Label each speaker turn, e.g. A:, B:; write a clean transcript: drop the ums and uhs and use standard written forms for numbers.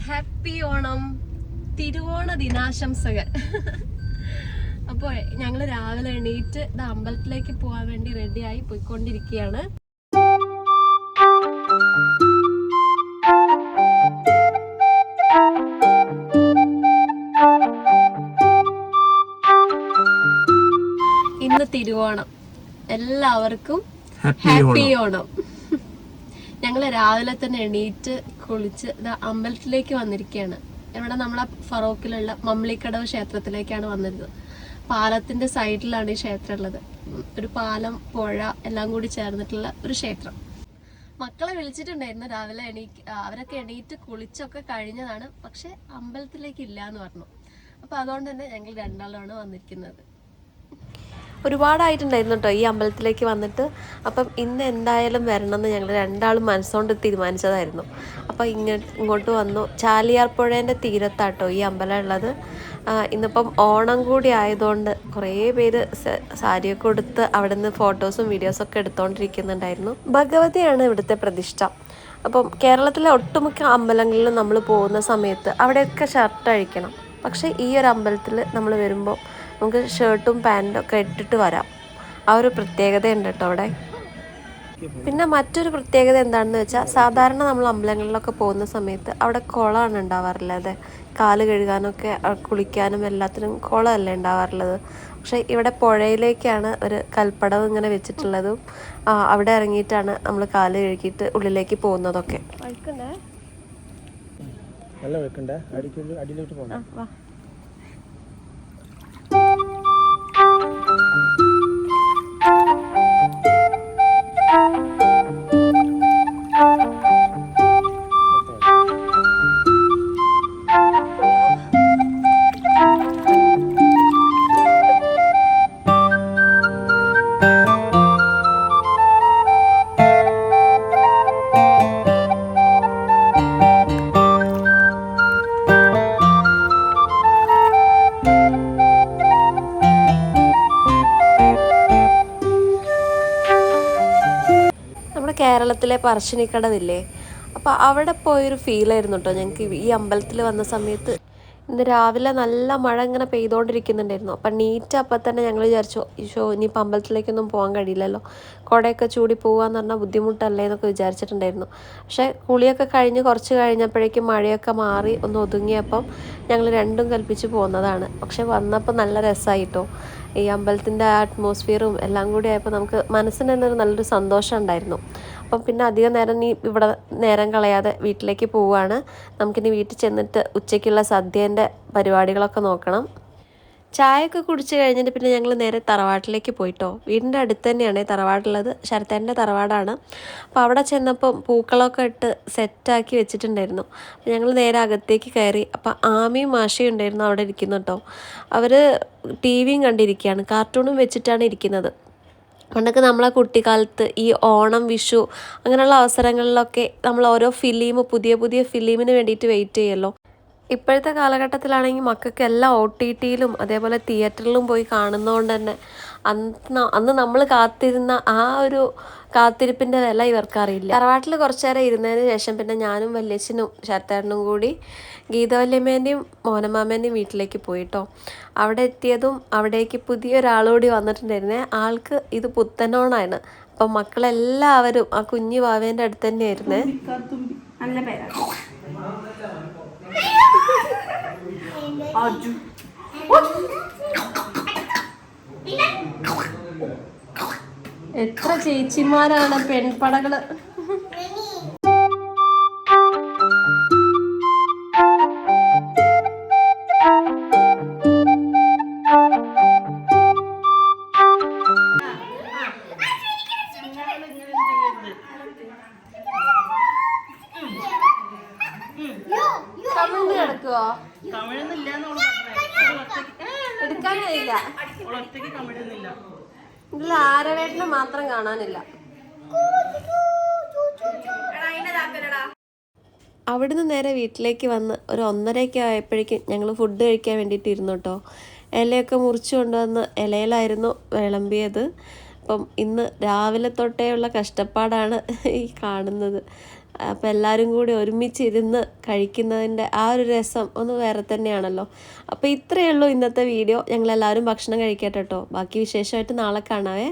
A: Happy Onam, തിരുവോണ ദിനാശംസകൾ. അപ്പോൾ ഞങ്ങൾ രാവിലെ എണീറ്റ് അമ്പലത്തിലേക്ക് പോകാൻ വേണ്ടി റെഡിയായി പോയിക്കൊണ്ടിരിക്കുകയാണ്. ഇന്ന് തിരുവോണം, എല്ലാവർക്കും ഹാപ്പി ഓണം. ഞങ്ങൾ രാവിലെ തന്നെ എണീറ്റ് കുളിച്ച് അമ്പലത്തിലേക്ക് വന്നിരിക്കുകയാണ്. ഇവിടെ നമ്മളെ ഫറോക്കിലുള്ള മമ്മിളിക്കടവ് ക്ഷേത്രത്തിലേക്കാണ് വന്നിരുന്നത്. പാലത്തിന്റെ സൈഡിലാണ് ഈ ക്ഷേത്രം ഉള്ളത്. ഒരു പാലം, പുഴ എല്ലാം കൂടി ചേർന്നിട്ടുള്ള ഒരു ക്ഷേത്രം. മക്കളെ വിളിച്ചിട്ടുണ്ടായിരുന്നു രാവിലെ. അവരൊക്കെ എണീറ്റ് കുളിച്ചൊക്കെ കഴിഞ്ഞതാണ്. പക്ഷെ അമ്പലത്തിലേക്ക് ഇല്ല എന്ന് പറഞ്ഞു. അപ്പൊ അതുകൊണ്ട് തന്നെ ഞങ്ങൾ രണ്ടാളാണ് വന്നിരിക്കുന്നത്. ഒരുപാടായിട്ടുണ്ടായിരുന്നു കേട്ടോ ഈ അമ്പലത്തിലേക്ക് വന്നിട്ട്. അപ്പം ഇന്ന് എന്തായാലും വരണമെന്ന് ഞങ്ങൾ രണ്ടാളും മനസ്സുകൊണ്ട് തീരുമാനിച്ചതായിരുന്നു. അപ്പോൾ ഇങ്ങോട്ട് വന്നു. ചാലിയാർ പുഴേൻ്റെ തീരത്താട്ടോ ഈ അമ്പലം ഉള്ളത്. ഇന്നിപ്പം ഓണം കൂടി ആയതുകൊണ്ട് കുറേ പേര് സാരിയൊക്കെ കൊടുത്ത് അവിടെ നിന്ന് ഫോട്ടോസും വീഡിയോസൊക്കെ എടുത്തുകൊണ്ടിരിക്കുന്നുണ്ടായിരുന്നു. ഭഗവതിയാണ് ഇവിടുത്തെ പ്രതിഷ്ഠ. അപ്പം കേരളത്തിലെ ഒട്ടുമിക്ക അമ്പലങ്ങളിലും നമ്മൾ പോകുന്ന സമയത്ത് അവിടെയൊക്കെ ഷർട്ട് അഴിക്കണം. പക്ഷേ ഈ ഒരു അമ്പലത്തിൽ നമ്മൾ വരുമ്പോൾ നമുക്ക് ഷർട്ടും പാൻറ്റും ഒക്കെ ഇട്ടിട്ട് വരാം. ആ ഒരു പ്രത്യേകത ഉണ്ട് കേട്ടോ അവിടെ. പിന്നെ മറ്റൊരു പ്രത്യേകത എന്താണെന്ന് വെച്ചാൽ, സാധാരണ നമ്മൾ അമ്പലങ്ങളിലൊക്കെ പോകുന്ന സമയത്ത് അവിടെ കുളമാണ് ഉണ്ടാവാറുള്ളത്. കാല് കഴുകാനൊക്കെ കുളിക്കാനും എല്ലാത്തിനും കുളമല്ലേ ഉണ്ടാവാറുള്ളത്. പക്ഷേ ഇവിടെ പുഴയിലേക്കാണ് ഒരു കൽപ്പടവ് ഇങ്ങനെ വെച്ചിട്ടുള്ളതും. അവിടെ ഇറങ്ങിയിട്ടാണ് നമ്മൾ കാല് കഴുകിയിട്ട് ഉള്ളിലേക്ക് പോകുന്നതൊക്കെ. അടിയിലോട്ട് പോകണം. കേരളത്തിലെ പറശ്ശിനിക്കടവില്ലേ, അപ്പോൾ അവിടെ പോയൊരു ഫീലായിരുന്നു കേട്ടോ ഞങ്ങൾക്ക് ഈ അമ്പലത്തിൽ വന്ന സമയത്ത്. ഇന്ന് രാവിലെ നല്ല മഴ ഇങ്ങനെ പെയ്തുകൊണ്ടിരിക്കുന്നുണ്ടായിരുന്നു. അപ്പം അപ്പം തന്നെ ഞങ്ങൾ വിചാരിച്ചു, ഇനിയിപ്പോൾ അമ്പലത്തിലേക്കൊന്നും പോകാൻ കഴിയില്ലല്ലോ, കുടയൊക്കെ ചൂടി പോകാമെന്ന് പറഞ്ഞാൽ ബുദ്ധിമുട്ടല്ലേ എന്നൊക്കെ വിചാരിച്ചിട്ടുണ്ടായിരുന്നു. പക്ഷേ കുളിയൊക്കെ കഴിഞ്ഞ് കുറച്ച് കഴിഞ്ഞപ്പോഴേക്കും മഴയൊക്കെ മാറി ഒന്ന് ഒതുങ്ങിയപ്പം ഞങ്ങൾ രണ്ടും കൽപ്പിച്ച് പോകുന്നതാണ്. പക്ഷെ വന്നപ്പോൾ നല്ല രസമായിട്ടോ. ഈ അമ്പലത്തിൻ്റെ ആ അറ്റ്മോസ്ഫിയറും എല്ലാം കൂടി ആയപ്പോൾ നമുക്ക് മനസ്സിന് തന്നെ നല്ലൊരു സന്തോഷം ഉണ്ടായിരുന്നു. അപ്പം പിന്നെ അധികം നേരം ഇവിടെ നേരം കളയാതെ വീട്ടിലേക്ക് പോവുകയാണ്. നമുക്കിനി വീട്ടിൽ ചെന്നിട്ട് ഉച്ചയ്ക്കുള്ള സദ്യേൻ്റെ പരിപാടികളൊക്കെ നോക്കണം. ചായയൊക്കെ കുടിച്ച് കഴിഞ്ഞിട്ട് പിന്നെ ഞങ്ങൾ നേരെ തറവാട്ടിലേക്ക് പോയിട്ടോ. വീടിൻ്റെ അടുത്ത് തന്നെയാണ് തറവാടുള്ളത്. ശരത്തേൻ്റെ തറവാടാണ്. അപ്പോൾ അവിടെ ചെന്നപ്പം പൂക്കളൊക്കെ ഇട്ട് സെറ്റാക്കി വെച്ചിട്ടുണ്ടായിരുന്നു. അപ്പോൾ ഞങ്ങൾ നേരെ അകത്തേക്ക് കയറി. അപ്പോൾ ആമിയും മാഷയും ഉണ്ടായിരുന്നു അവിടെ ഇരിക്കുന്നു കേട്ടോ. അവർ ടിവിയും കണ്ടിരിക്കുകയാണ്. കാർട്ടൂണും വെച്ചിട്ടാണ് ഇരിക്കുന്നത്. പണ്ടൊക്കെ നമ്മളെ കുട്ടിക്കാലത്ത് ഈ ഓണം, വിഷു അങ്ങനെയുള്ള അവസരങ്ങളിലൊക്കെ നമ്മൾ ഓരോ പുതിയ പുതിയ ഫിലിമിന് വേണ്ടിയിട്ട് വെയിറ്റ് ചെയ്യുമല്ലോ. ഇപ്പോഴത്തെ കാലഘട്ടത്തിലാണെങ്കിൽ മക്കൾക്ക് എല്ലാം OTTയിലും അതേപോലെ തിയേറ്ററിലും പോയി കാണുന്നതുകൊണ്ട് തന്നെ അന്ന് നമ്മൾ കാത്തിരുന്ന ആ ഒരു കാത്തിരിപ്പിൻ്റെ വില ഇവർക്കറിയില്ല. തറവാട്ടിൽ കുറച്ച് നേരം ഇരുന്നതിന് ശേഷം പിന്നെ ഞാനും വല്യച്ഛനും ശരത്തേട്ടനും കൂടി ഗീതവല്യമ്മേൻ്റെയും മോനമാമേൻ്റെയും വീട്ടിലേക്ക് പോയിട്ടോ. അവിടെ എത്തിയതും അവിടേക്ക് പുതിയൊരാളോടി വന്നിട്ടുണ്ടായിരുന്നേ. ആൾക്ക് ഇത് പുത്തനോണാണ്. അപ്പം മക്കളെല്ലാവരും ആ കുഞ്ഞു വാവേൻ്റെ അടുത്ത് തന്നെയായിരുന്നേ. നല്ല പേരാണ്. എത്ര ചേച്ചിമാരാണ് പെൺപടകള്. കമിഴ്ന്ന് കിടക്കുവോ? എടുക്കാൻ കഴിയില്ല. ഇതിൽ ആരവേട്ടനെ മാത്രം കാണാനില്ല. അവിടുന്ന് നേരെ വീട്ടിലേക്ക് വന്ന് ഒരു 1:30 ആയപ്പോഴേക്കും ഞങ്ങൾ ഫുഡ് കഴിക്കാൻ വേണ്ടിയിട്ട് ഇരുന്നു കേട്ടോ. ഇലയൊക്കെ മുറിച്ച് കൊണ്ടുവന്ന് ഇലയിലായിരുന്നു വിളമ്പിയത്. അപ്പം ഇന്ന് രാവിലെ തൊട്ടേ ഉള്ള കഷ്ടപ്പാടാണ് ഈ കാണുന്നത്. അപ്പോൾ എല്ലാവരും കൂടി ഒരുമിച്ചിരുന്ന് കഴിക്കുന്നതിൻ്റെ ആ ഒരു രസം ഒന്ന് വേറെ തന്നെയാണല്ലോ. അപ്പോൾ ഇത്രയേ ഉള്ളൂ ഇന്നത്തെ വീഡിയോ. ഞങ്ങളെല്ലാവരും ഭക്ഷണം കഴിക്കട്ടെ കേട്ടോ. ബാക്കി വിശേഷമായിട്ട് നാളെ കാണാവേ.